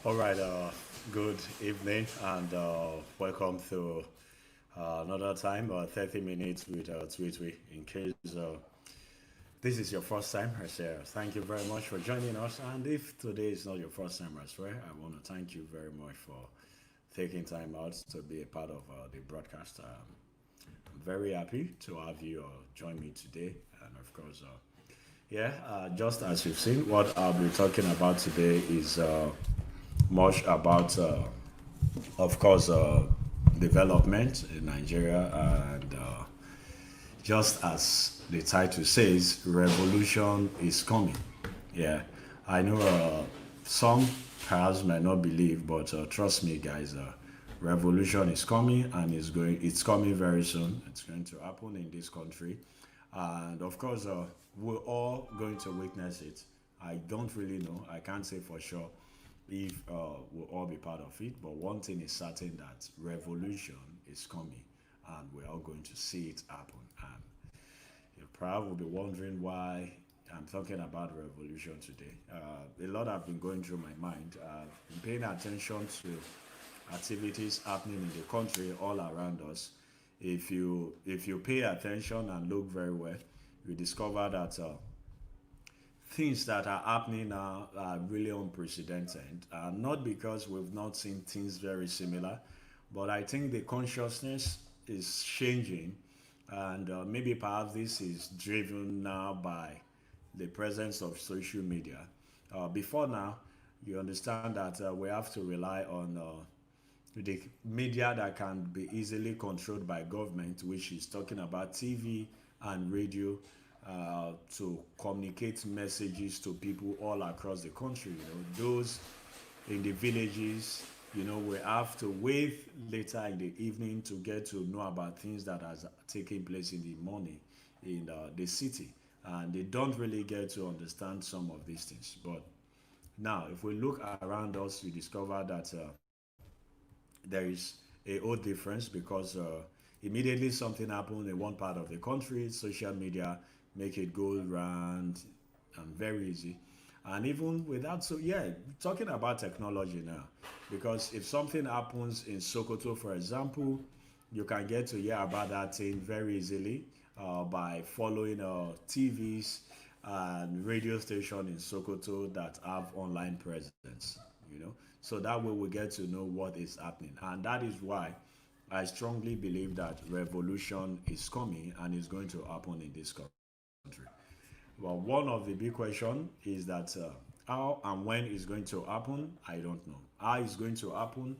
All right, good evening and welcome to another time, 30 minutes with Tweetwe. In case this is your first time, I say thank you very much for joining us. And if today is not your first time as well, I want to thank you very much for taking time out to be a part of the broadcast. I'm very happy to have you join me today. And of course, just as you've seen, what I'll be talking about today is much about, of course, development in Nigeria, and just as the title says, revolution is coming. Yeah, I know some perhaps might not believe, but trust me, guys, revolution is coming, and it's coming very soon. It's going to happen in this country, and of course, we're all going to witness it. I don't really know. I can't say for sure if we'll all be part of it. But one thing is certain, that revolution is coming, and we're all going to see it happen. And you probably will be wondering why I'm talking about revolution today. A lot have been going through my mind. I've been paying attention to activities happening in the country all around us. If you pay attention and look very well, you discover that things that are happening now are really unprecedented. Not because we've not seen things very similar, but I think the consciousness is changing, and maybe perhaps this is driven now by the presence of social media. Before now, you understand that we have to rely on the media that can be easily controlled by government, which is talking about TV and radio, to communicate messages to people all across the country. Those in the villages, we have to wait later in the evening to get to know about things that has taken place in the morning in the city, and they don't really get to understand some of these things. But now, if we look around us, we discover that there is a whole difference, because immediately something happened in one part of the country, social media make it go round and very easy. And even without, so yeah, talking about technology now, because if something happens in Sokoto, for example, you can get to hear about that thing very easily by following TVs and radio station in Sokoto that have online presence. So that way we get to know what is happening, and that is why I strongly believe that revolution is coming and is going to happen in this country. Well, one of the big question is that how and when it's going to happen, I don't know. How it's going to happen,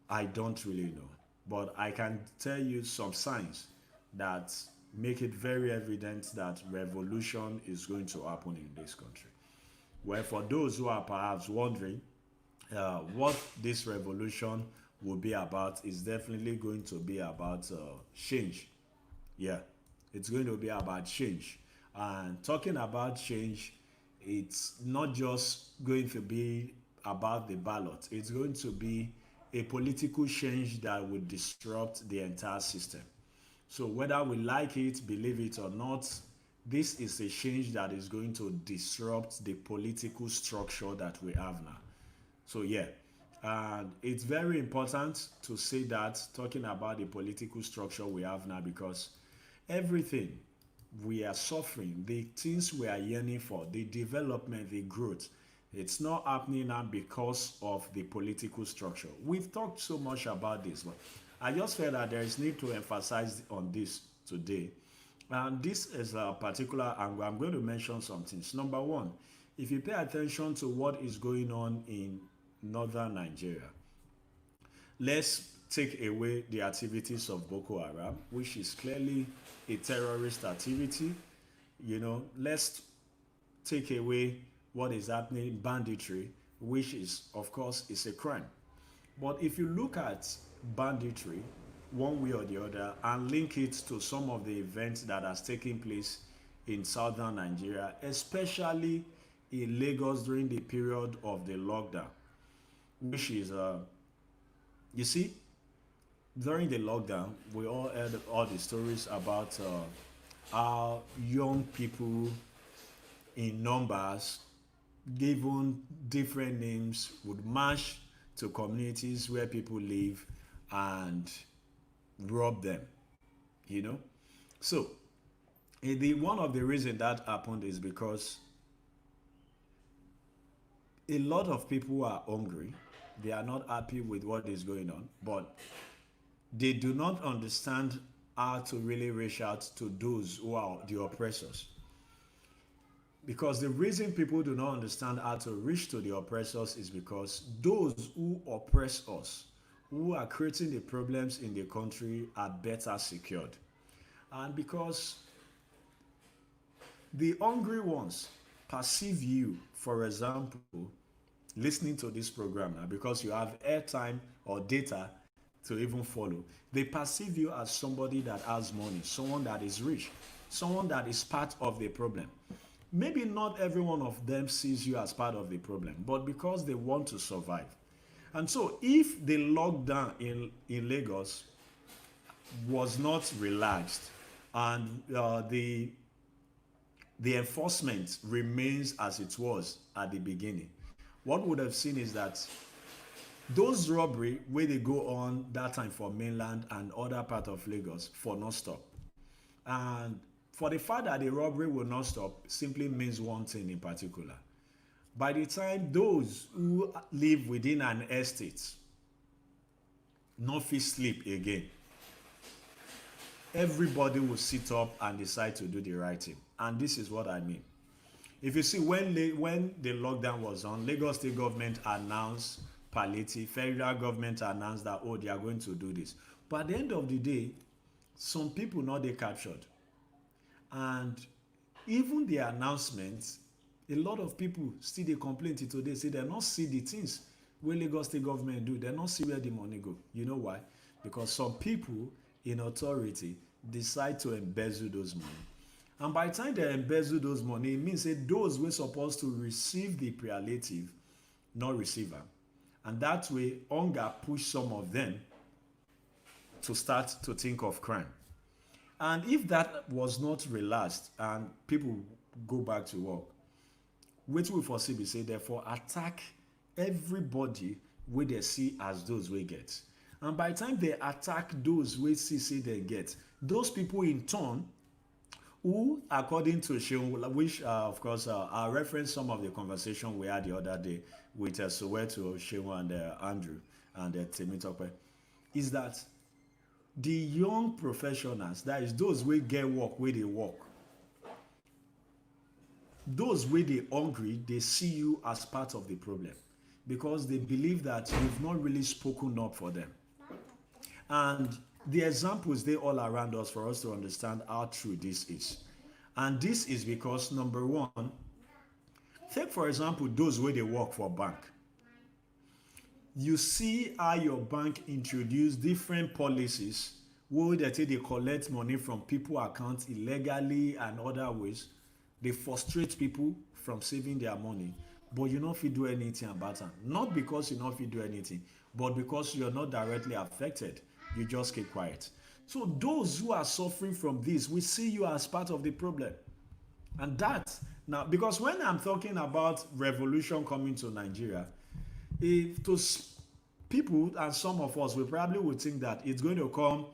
I don't really know. But I can tell you some signs that make it very evident that revolution is going to happen in this country. Well, for those who are perhaps wondering what this revolution will be about, is definitely going to be about change. Yeah, it's going to be about change. And talking about change, it's not just going to be about the ballot. It's going to be a political change that will disrupt the entire system. So whether we like it, believe it or not, this is a change that is going to disrupt the political structure that we have now. So yeah, and it's very important to say that talking about the political structure we have now, because everything we are suffering, the things we are yearning for, the development, the growth, it's not happening now because of the political structure. We've talked so much about this, but I just felt that there is need to emphasize on this today. And this is a particular angle. I'm going to mention some things. Number one, if you pay attention to what is going on in northern Nigeria, let's take away the activities of Boko Haram, which is clearly a terrorist activity. Let's take away what is happening, banditry, which is, of course, is a crime. But if you look at banditry one way or the other and link it to some of the events that has taken place in southern Nigeria, especially in Lagos during the period of the lockdown, which is, you see, during the lockdown, we all heard all the stories about how young people in numbers, given different names, would march to communities where people live and rob them. You know, so the one of the reason that happened is because a lot of people are hungry. They are not happy with what is going on, but they do not understand how to really reach out to those who are the oppressors. Because the reason people do not understand how to reach to the oppressors is because those who oppress us, who are creating the problems in the country, are better secured. And because the hungry ones perceive you, for example, listening to this program now, because you have airtime or data to even follow, they perceive you as somebody that has money, someone that is rich, someone that is part of the problem. Maybe not every one of them sees you as part of the problem, but because they want to survive. And so, if the lockdown in Lagos was not relaxed and the enforcement remains as it was at the beginning, what we would have seen is that those robbery where they go on that time for mainland and other part of Lagos for not stop. And for the fact that the robbery will not stop simply means one thing in particular. By the time those who live within an estate not fit sleep again, everybody will sit up and decide to do the right thing. And this is what I mean. If you see, when the lockdown was on, Lagos State government announced palliative, federal government announced that, oh, they are going to do this. But at the end of the day, some people not they captured. And even the announcements, a lot of people still they complain till today, say they not see the things where Lagos State government do. They not see where the money go. You know why? Because some people in authority decide to embezzle those money. And by the time they embezzle those money, it means that those were supposed to receive the palliative, not receive them. And that way, hunger push some of them to start to think of crime. And if that was not relaxed and people go back to work, which we foresee be say, therefore attack everybody where they see as those we get. And by the time they attack those we see say they get, those people in turn, who according to Sheung, which of course I reference some of the conversation we had the other day with Soweto, Sheung and Andrew and Temitope, is that the young professionals, that is those wey get work wey dey work, those wey dey hungry, they see you as part of the problem because they believe that you've not really spoken up for them. And the examples they all around us for us to understand how true this is. And this is because number one, take for example those wey dey work for bank. You see how your bank introduce different policies wey they take they collect money from people accounts illegally and other ways. They frustrate people from saving their money. but you no fit do anything about am. Not because you no fit do anything, but because you're not directly affected. You just keep quiet. So those who are suffering from this, we see you as part of the problem. And that now, because when I'm talking about revolution coming to Nigeria, if to people and some of us, we probably would think that it's going to come,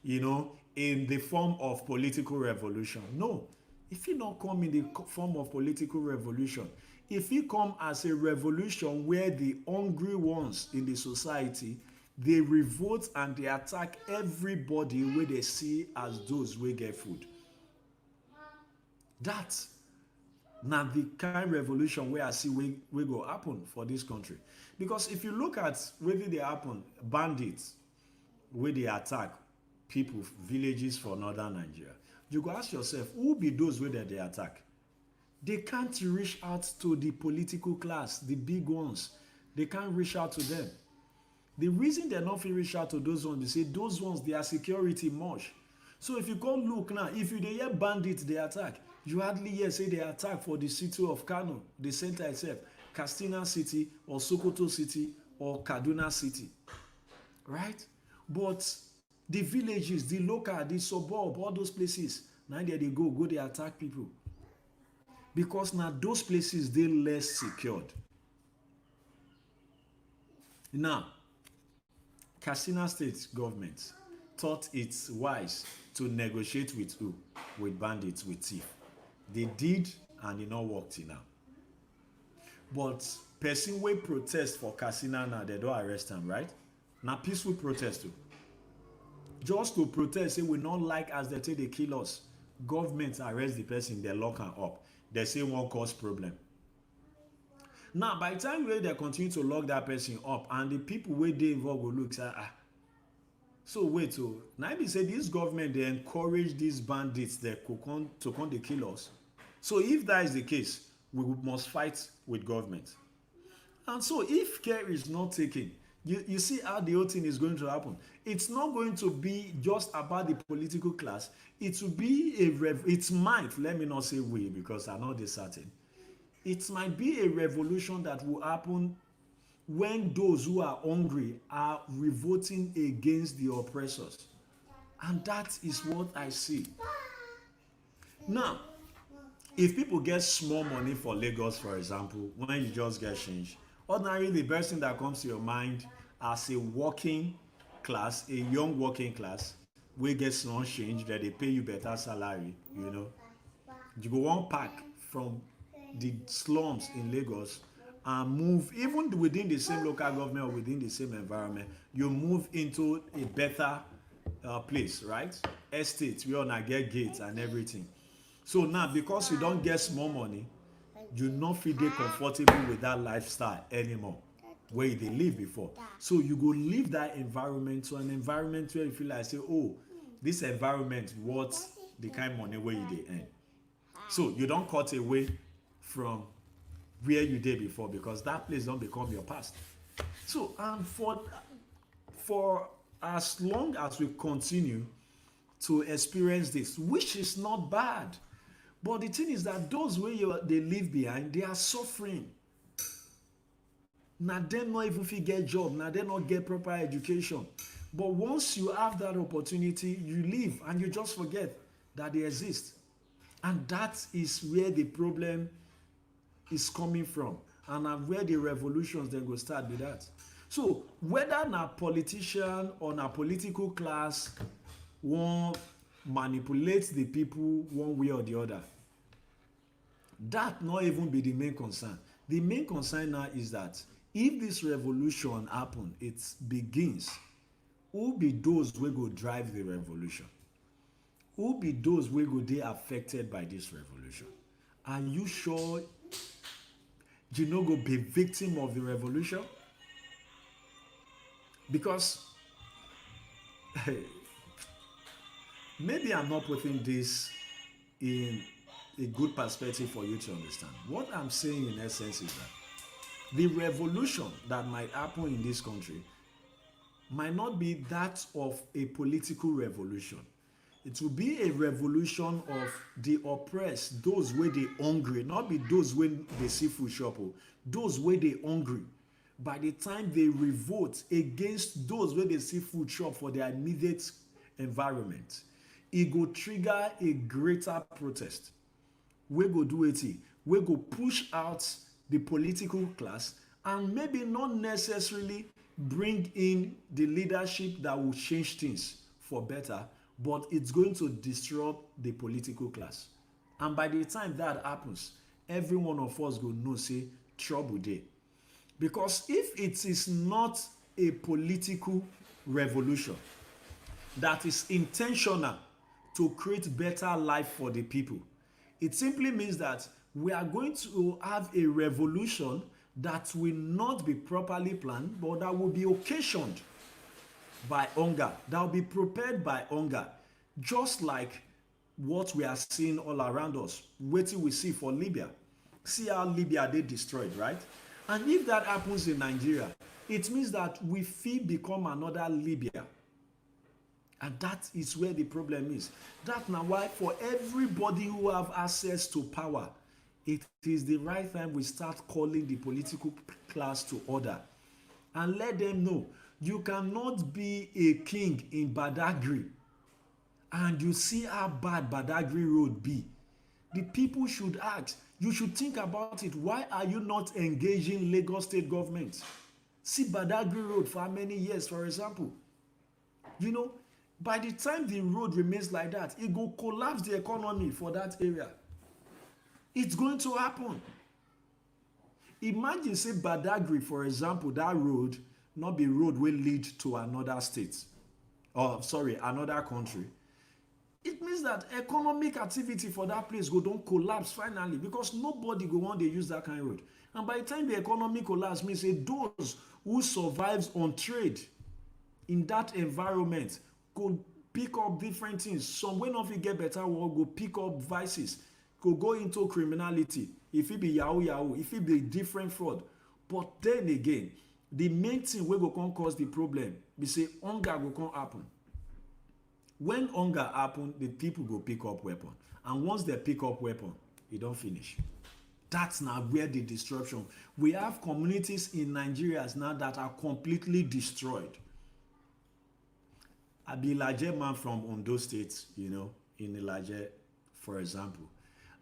in the form of political revolution. No, if it not come in the form of political revolution, if it come as a revolution where the hungry ones in the society, they revolt and they attack everybody wey they see as those wey get food. That na the kind revolution wey I see wey go happen for this country. Because if you look at wetin dey happen, bandits wey dey attack people, villages for northern Nigeria, you go ask yourself, who be those wey dem dey attack? They can't reach out to the political class, the big ones. They can't reach out to them. The reason they no fit reach out to those ones be say those ones their security much. So if you come look now, if you dey hear bandits dey attack, you hardly hear say they attack for the city of Kano, the center itself, Katsina city or Sokoto city or Kaduna city, right? But the villages, the local, the suburb, all those places, na there they go dey attack people, because na those places dey less secured. Now, Katsina state government thought it's wise to negotiate with who? With bandits, with thief. They did, and e no work till now. But person wey protest for Katsina now, they don arrest am, right? Na peaceful protest too. Just to protest say we no like as they take dey kill us. Government arrest the person, they lock am up. They say wan cause problem. Now, by the time wey they continue to lock that person up, and the people wey dey involved go look say, so wait, now be say this government dey encourage these bandits that could come dey kill us. So if that is the case, we must fight with government. And so if care is not taken, you see how the whole thing is going to happen. It's not going to be just about the political class. It will be it might, let me not say we, because I'm not this certain. It might be a revolution that will happen when those who are hungry are revolting against the oppressors. And that is what I see. Now, if people get small money for Lagos, for example, when you just get change, ordinarily the best thing that comes to your mind as a working class, a young working class, wey get small change, that they pay you better salary, you go one pack from the slums in Lagos and move, even within the same local government or within the same environment, you move into a better place, right? Estate where una get gates and everything. So now, because you don't get small money, you no fit dey comfortable with that lifestyle anymore where you dey live before. So you go leave that environment to an environment where you feel like say, oh, this environment worth the kind of money where you dey earn. So you don't cut away from where you did before, because that place don't become your past. So, and for as long as we continue to experience this, which is not bad, but the thing is that those where they leave behind, they are suffering. Now they not even fit get job, now they not get proper education. But once you have that opportunity, you leave and you just forget that they exist. And that is where the problem is coming from, and where the revolutions then go start with that. So whether na politician or na political class wan manipulate the people one way or the other, that not even be the main concern. The main concern now is that if this revolution happen, it begins, who be those wey go drive the revolution? Who be those wey go dey affected by this revolution? Are you sure you no go be victim of the revolution? Because maybe I'm not putting this in a good perspective for you to understand. What I'm saying in essence is that the revolution that might happen in this country might not be that of a political revolution. It will be a revolution of the oppressed, those wey dey hungry, not be those wey dey see food shop, those wey dey hungry, by the time they revolt against those wey dey see food chop for their immediate environment, e go trigger a greater protest wey go do wetin, wey go push out the political class and maybe not necessarily bring in the leadership that will change things for better, but it's going to disrupt the political class. And by the time that happens, every one of us go know say trouble dey. Because if it is not a political revolution that is intentional to create better life for the people, it simply means that we are going to have a revolution that will not be properly planned, but that will be occasioned by hunger, that will be prepared by hunger, just like what we are seeing all around us, wetin we see for Libya. See how Libya dey destroyed, right? And if that happens in Nigeria, it means that we fit become another Libya. And that is where the problem is. That na why for everybody who have access to power, it is the right time we start calling the political class to order and let them know you cannot be a king in Badagry and you see how bad Badagry road be. The people should ask, you should think about it. Why are you not engaging Lagos state government? See Badagry road for how many years, for example? You know, by the time the road remains like that, it go collapse the economy for that area. It's going to happen. Imagine say Badagry, for example, that road not be road wey lead to another state, or sorry, another country. It means that economic activity for that place go don collapse finally, because nobody go wan dey use that kind of road. And by the time the economy collapse, means say those who survives on trade in that environment go pick up different things. Some wey no fit get better work go pick up vices, go into criminality. If it be yahoo, if it be different fraud. But then again, the main thing wey go come cause the problem be say hunger go come happen. When hunger happen, the people go pick up weapon, and once they pick up weapon, e don finish. That's now where the disruption. We have communities in Nigeria now that are completely destroyed. I be Ilaje man from Ondo State, you know, in Ilaje, for example.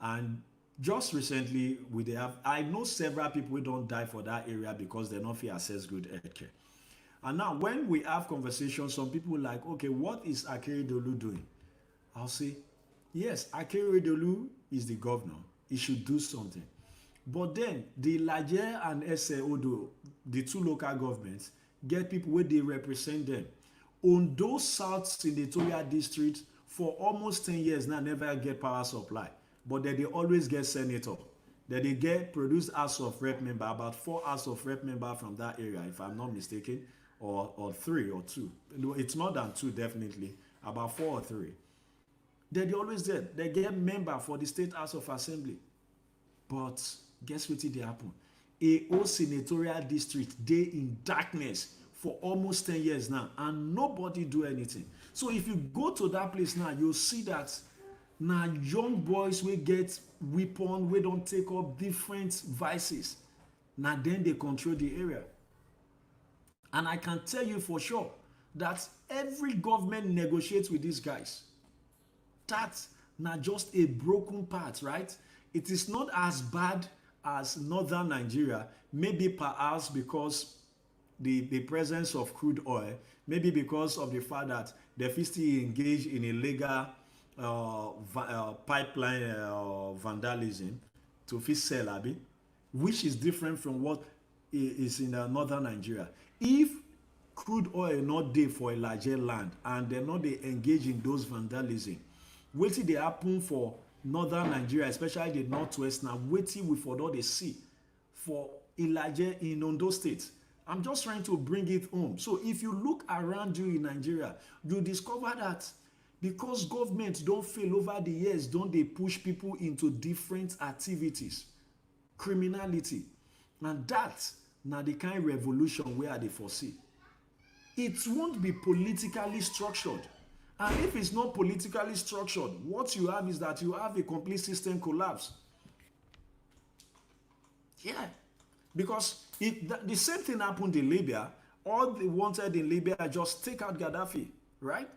And just recently, I know several people who don't die for that area because they don't fit access good healthcare. And now when we have conversations, some people like, okay, what is Akeredolu doing? I'll say, yes, Akeredolu is the governor. He should do something. But then the Ilaje and Ese Odo, the two local governments, get people where they represent them. Ondo South Senatorial District for almost 10 years now never get power supply. But then they always get senator. Then they get produced House of Rep member, about 4 House of Rep member from that area, if I'm not mistaken, or 3 or 2. No, it's more than 2 definitely, about 4 or 3. Then they always there. They get member for the State House of Assembly. But guess what did happen? A whole senatorial district, they in darkness for almost 10 years now, and nobody do anything. So if you go to that place now, you'll see that now young boys will get weapon, we don't take up different vices. Now then they control the area. And I can tell you for sure that every government negotiates with these guys. That's not just a broken part, right? It is not as bad as northern Nigeria, maybe perhaps because the presence of crude oil, maybe because of the fact that they still engage in illegal pipeline vandalism to fit sell abi, which is different from what is in northern Nigeria. If crude oil not dey for a larger land and they not dey engage in those vandalism, wetin dey happen for northern Nigeria, especially the northwest, na wetin we for don dey see for Ilaje in Ondo State. I'm just trying to bring it home. So if you look around you in Nigeria, you discover that because government don't fail over the years, don't they push people into different activities, criminality. And that now the kind of revolution where they foresee. It won't be politically structured. And if it's not politically structured, what you have is that you have a complete system collapse. Yeah. Because the same thing happened in Libya. All they wanted in Libya just take out Gaddafi, right?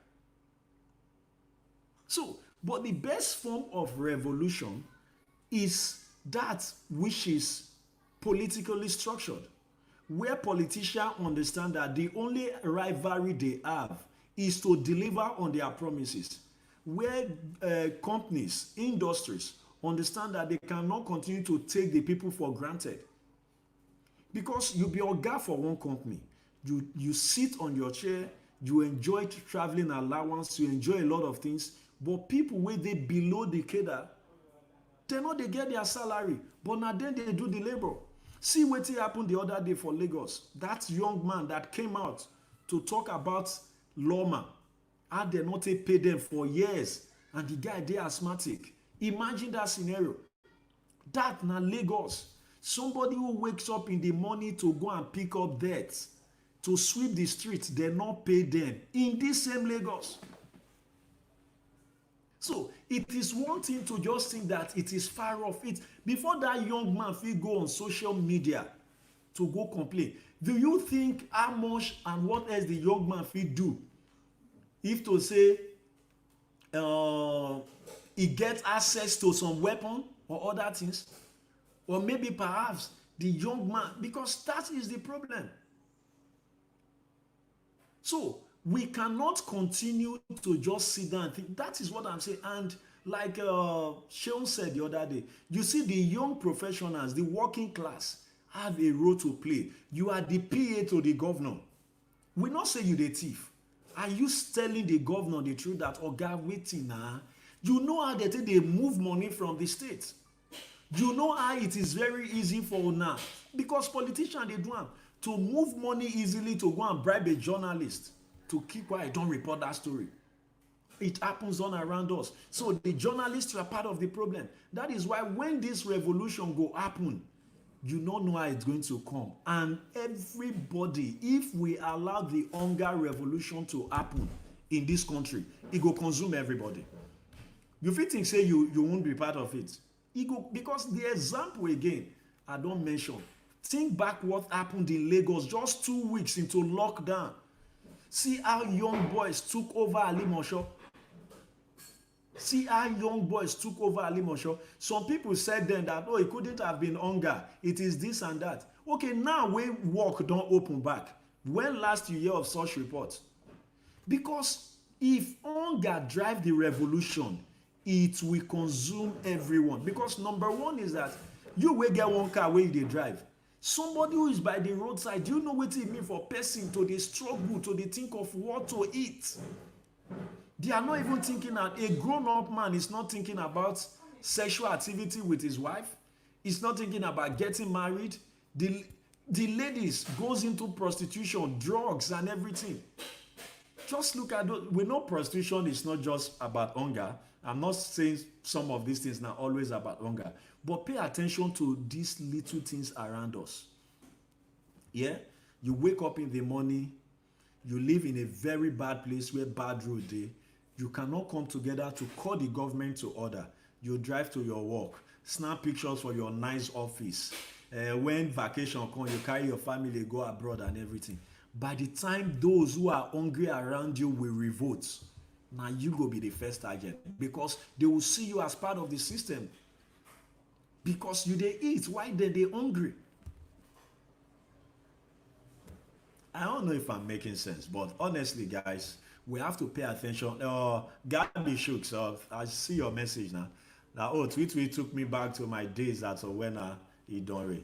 So, but the best form of revolution is that which is politically structured, where politicians understand that the only rivalry they have is to deliver on their promises, where companies, industries understand that they cannot continue to take the people for granted. Because you be oga for one company, you sit on your chair, you enjoy traveling allowance, you enjoy a lot of things, but people wey dey below the cadre, they no dey get their salary, but na dem dey do the labour. See wetin happen the other day for Lagos, that young man that came out to talk about lawma, how dem no take pay dem for years, and the guy dey asthmatic. Imagine that scenario. That na Lagos. Somebody who wakes up in the morning to go and pick up dirt, to sweep the streets, they not pay them in this same Lagos. So it is one thing to just think that it is far off. It before that young man fit go on social media to go complain. Do you think how much and what else the young man fit do if to say he get access to some weapon or other things? Or maybe perhaps the young man, because that is the problem. So we cannot continue to just sit down and think. That is what I'm saying. And like Sean said the other day, you see the young professionals, the working class have a role to play. You are the PA to the governor. We not say you the thief. Are you telling the governor the truth that oga wetin na? You know how they move money from the state. You know how it is very easy for now, because politicians dey do am, to move money easily to go and bribe a journalist to keep quiet, don't report that story. It happens all around us. So the journalists are part of the problem. That is why when this revolution go happen, you don't know how it's going to come. And everybody, if we allow the hunger revolution to happen in this country, it go consume everybody. You fit think say you won't be part of it. Because the example again I don't mention, think back what happened in Lagos just 2 weeks into lockdown. See how young boys took over Alimosho. Some people said then that, oh, it couldn't have been hunger, it is this and that. Okay, now when work don't open back, when last you hear of such reports? Because if hunger drive the revolution, it will consume everyone. Because number one is that you will get one car where you drive. Somebody who is by the roadside, do you know what it mean for person to dey struggle, to dey think of what to eat? They are not even thinking that a grown-up man is not thinking about sexual activity with his wife. He's not thinking about getting married. The ladies goes into prostitution, drugs and everything. Just look at those. We know prostitution is not just about hunger. I'm not saying some of these things are always about hunger, but pay attention to these little things around us. Yeah, you wake up in the morning, you live in a very bad place where bad road dey. You cannot come together to call the government to order. You drive to your work, snap pictures for your nice office. When vacation come, you carry your family go abroad and everything. By the time those who are hungry around you will revolt, now you go be the first target, because they will see you as part of the system. Because you dey eat, why they hungry? I don't know if I'm making sense, but honestly, guys, we have to pay attention. Gabby Shook, so I see your message now. Now, tweet took me back to my days at Owena Idonre.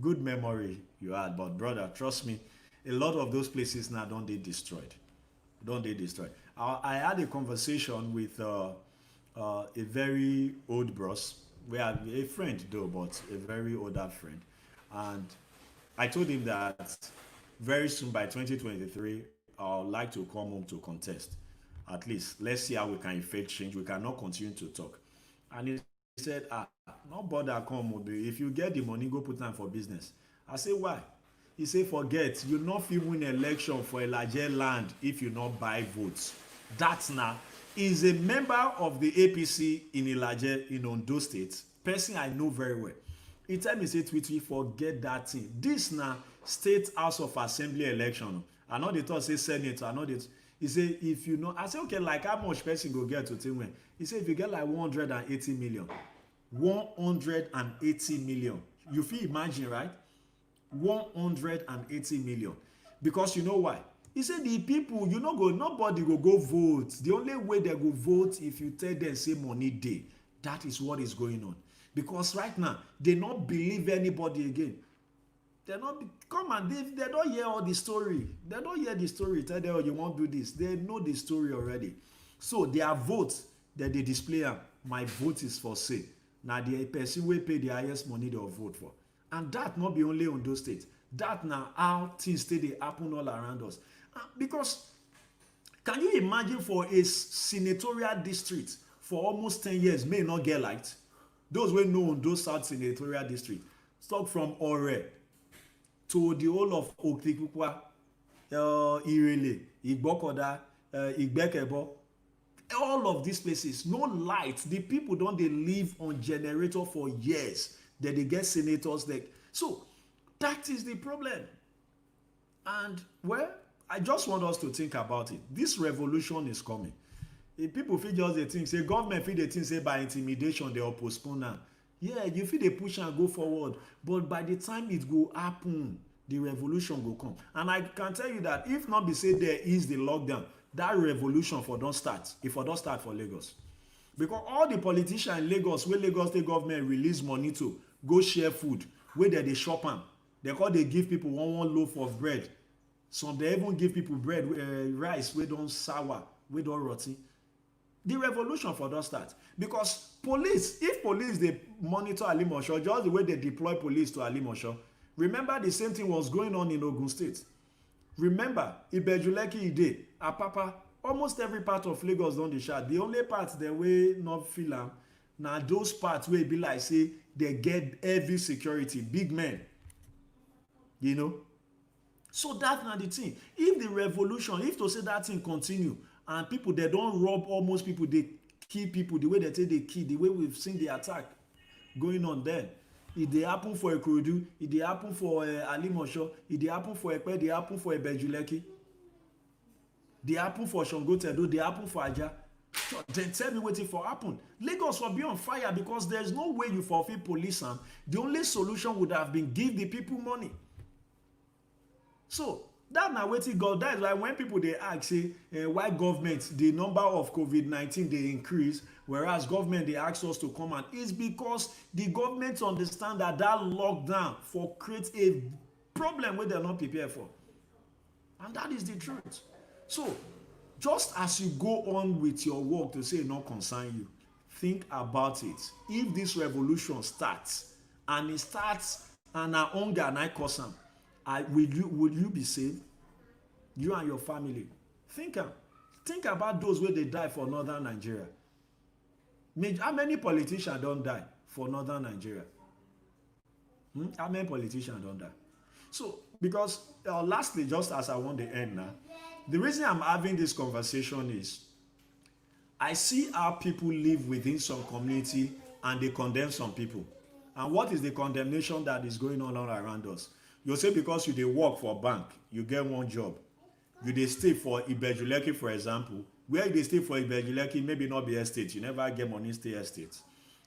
Good memory you had, but brother, trust me, a lot of those places now don't they destroyed. I had a conversation with a very old bros. We are a friend though, but a very older friend, and I told him that very soon by 2023, I would like to come home to contest. At least let's see how we can effect change. We cannot continue to talk. And he said, no bother come home. If you get the money, go put time for business. I say, why? He said, forget, you not fit win election for a larger land if you not buy votes. That's now is a member of the APC in Ilaje in Ondo State, person I know very well. He tell me say Tweety forget that thing. This na state house of assembly election. I know they thought say senate. I know they. He say if you know. I say okay, like how much person go get to take when? He say if you get like 180 million, 180 million. You fit imagine, right? 180 million. Because you know why? He say the people you no go nobody go vote. The only way they go vote if you tell them say money dey. That is what is going on. Because right now they not believe anybody again. They not come and they don't hear all the story. They don't hear the story. Tell them, oh, you won't do this. They know the story already. So their vote that they display, my vote is for sale. Now the person will pay the highest money they will vote for. And that not be only on those states. That now how things they happen all around us. Because can you imagine for a senatorial district for almost 10 years may not get light? Those wey know on those South senatorial district, start from Ore to the whole of Oktikukwa, Irele, Igbokoda, Igbekebo, all of these places, no light. The people don't they live on generator for years. That they get senators. So that is the problem. And well, I just want us to think about it. This revolution is coming. If people feel just the thing, say government feel the thing, say by intimidation they will postpone now. Yeah, you feel they push and go forward, but by the time it go happen, the revolution go come. And I can tell you that if not be say there is the lockdown, that revolution for don't start. If for don't start for Lagos, because all the politicians in Lagos, where Lagos state government release money to go share food, where they shop am, they give people one loaf of bread. Some they even give people bread, rice wey don sour, wey don rot ten. The revolution for don start because police, if police dey monitor Alimosho just the way they deploy police to Alimosho, remember the same thing was going on in Ogun State. Remember Ibejuleki Ide, Apapa, almost every part of Lagos don dey shout. The only part dem wey not feel am na those parts wey be like say they get heavy security, big men, you know. So that na the thing. If the revolution, if to say that thing continue and people they don rob almost people, they kill people the way they say they kill, the way we've seen the attack going on then. If they happen for Ikorodu, if they happen for Alimosho, if they happen for Epe, they happen for Ebejuleki, they happen for Songotedo, they happen for Aja. So then tell me wetin for happen. Lagos will be on fire because there's no way you fulfill police am. The only solution would have been give the people money. So that na wetin God. That is why when people they ask say why government the number of COVID-19 they increase, whereas government they ask us to come out, is because the government understand that lockdown for create a problem wey they're not prepared for, and that is the truth. So just as you go on with your work to say e no concern you, think about it. If this revolution starts and it starts and na hunger na cause am, would you be saved? You and your family. Think about those wey dey die for northern Nigeria. How many politicians don die for northern Nigeria? How many politicians don die? So because lastly, just as I want to end now, the reason I'm having this conversation is I see how people live within some community and they condemn some people. And what is the condemnation that is going on all around us? You say because you dey work for bank, you get one job. You dey stay for Ibejuleki, for example. Where you dey stay for Ibejuleki, maybe not be estate. You never get money stay estate.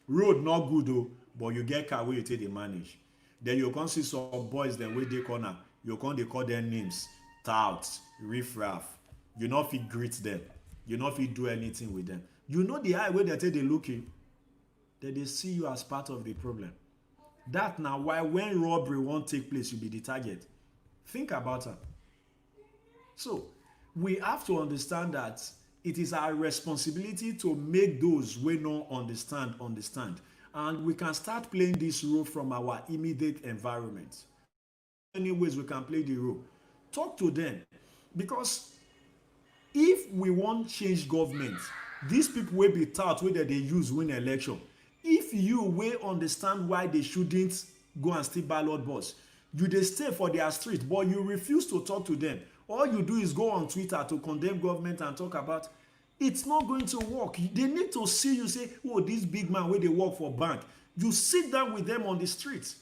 Road not good though, but you get car where you take dey manage. Then you come see some boys dem wey dey corner. You come dey call them names, touts, riffraff. You no fit greet them. You no fit do anything with them. You know the eye wey they take dey look you, that they see you as part of the problem. That now why when robbery won't take place, you be the target. Think about it. So we have to understand that it is our responsibility to make those we don't understand. And we can start playing this role from our immediate environment. Many ways we can play the role. Talk to them. Because if we want change government, these people will be taught whether they use win election. If you will understand why they shouldn't go and steal ballot box, you dey stay for their street, but you refuse to talk to them. All you do is go on Twitter to condemn government and talk about. It's not going to work. They need to see you say, oh, this big man where they work for bank, You sit down with them on the street.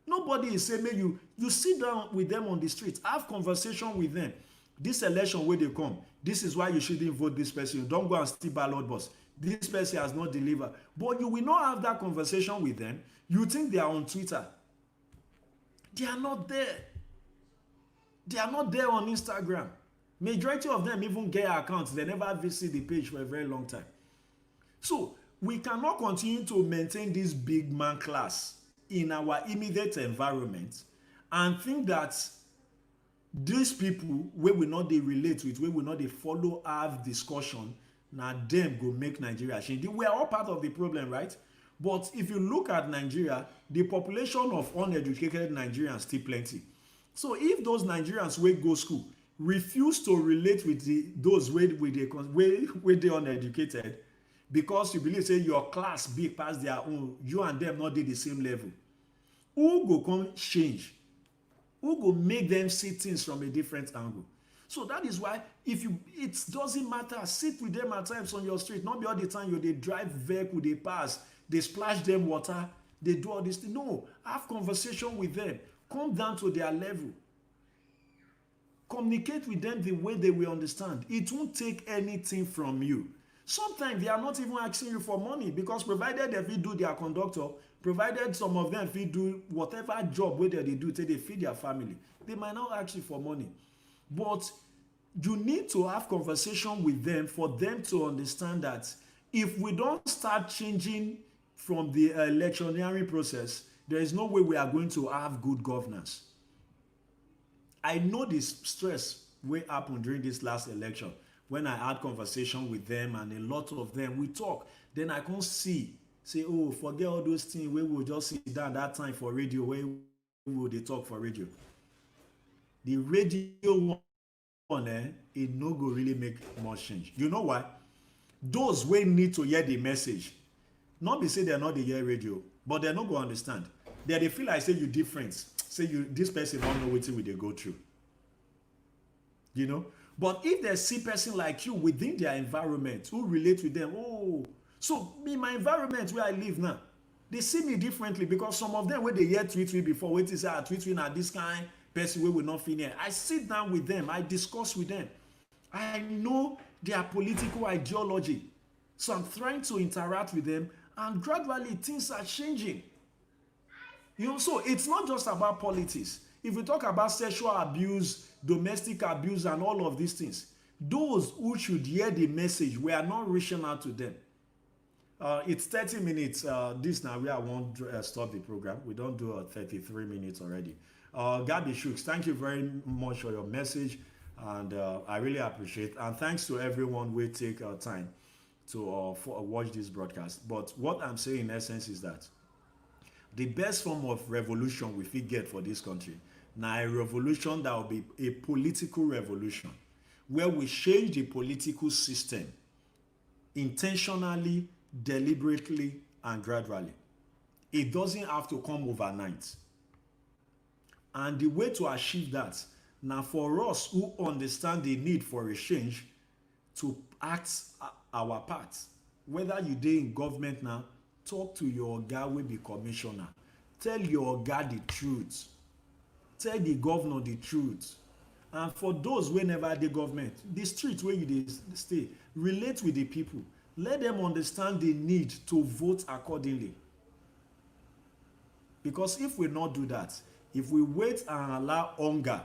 Nobody is saying, make you sit down with them on the street, have conversation with them. This election where they come, this is why you shouldn't vote this person. You don't go and steal ballot box. This person has not delivered. But you will not have that conversation with them. You think they are on Twitter. They are not there. They are not there on Instagram. Majority of them even get accounts. They never visit the page for a very long time. So we cannot continue to maintain this big man class in our immediate environment and think that these people wey we not dey relate with, wey we not dey follow have discussion, na dem go make Nigeria change. We are all part of the problem, right? But if you look at Nigeria, the population of uneducated Nigerians still plenty. So if those Nigerians wey go school refuse to relate with those wey dey uneducated, because you believe say your class big pass their own, you and them not dey the same level, who go come change? Who go make them see things from a different angle? So that is why it doesn't matter, sit with them at times on your street. Not be all the time they drive vehicle, they pass, they splash them water, they do all this thing. No, have conversation with them. Come down to their level. Communicate with them the way they will understand. It won't take anything from you. Sometimes they are not even asking you for money, because provided they fit do their conductor, provided some of them fit do whatever job wey they do till they feed their family, they might not ask you for money. But you need to have conversation with them for them to understand that if we don't start changing from the electioneering process, there is no way we are going to have good governance. I know this stress wey happen during this last election when I had conversation with them, and a lot of them we talk, then I can't say, oh, forget all those things wey we just sit down that time for radio, where we dey talk for radio. The radio one, it no go really make much change. You know why? Those wey need to hear the message, not be say they're not dey hear radio, but they no go understand. They feel like say you different, say this person don't know wetin we dey go through. You know? But if they see person like you within their environment who relate with them, oh, so in my environment where I live now, they see me differently, because some of them wey dey hear tweet before, wetin say tweet na this kind person wey will not fit near. I sit down with them, I discuss with them. I know their political ideology. So I'm trying to interact with them, and gradually things are changing. You know, so it's not just about politics. If we talk about sexual abuse, domestic abuse, and all of these things, those who should hear the message, we are not reaching out to them. It's 30 minutes. This now where I won't stop the program. We don't do 33 minutes already. Gabby Shooks, thank you very much for your message, and I really appreciate it. And thanks to everyone who take time to watch this broadcast. But what I'm saying in essence is that the best form of revolution we fit get for this country, now a revolution that will be a political revolution, where we change the political system intentionally, deliberately, and gradually. It doesn't have to come overnight. And the way to achieve that, now for us who understand the need for a change, to act our part. Whether you dey in government now, talk to your oga wey be commissioner. Tell your oga the truth. Tell the governor the truth. And for those wey never dey government, the street where you dey stay, relate with the people. Let them understand the need to vote accordingly. Because if we not do that, if we wait and allow hunger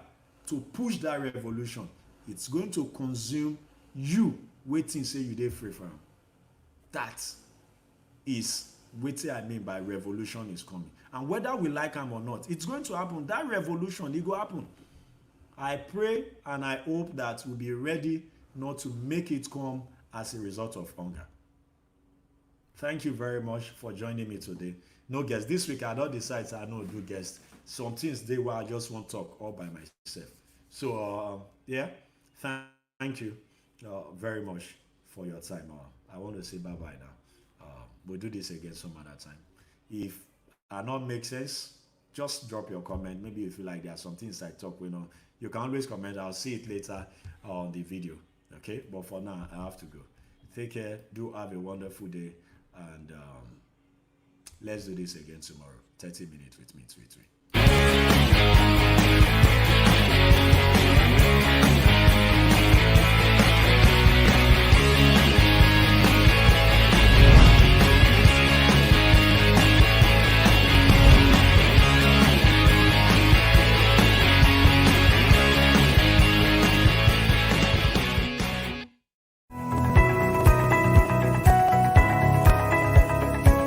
to push that revolution, it's going to consume you waiting say you dey free from. That is wetin I mean by revolution is coming. And whether we like am or not, it's going to happen. That revolution, it go happen. I pray and I hope that we'll be ready not to make it come as a result of hunger. Thank you very much for joining me today. No guest. This week I don't decide I know do guest. Some things they where I just want to talk all by myself. So yeah, thank you very much for your time. I want to say bye-bye now. We'll do this again some other time. If I not make sense, just drop your comment. Maybe you feel like there are some things I talk with. You can always comment. I'll see it later on the video. Okay? But for now, I have to go. Take care. Do have a wonderful day. And Let's do this again tomorrow. 30 minutes with me, Tweet.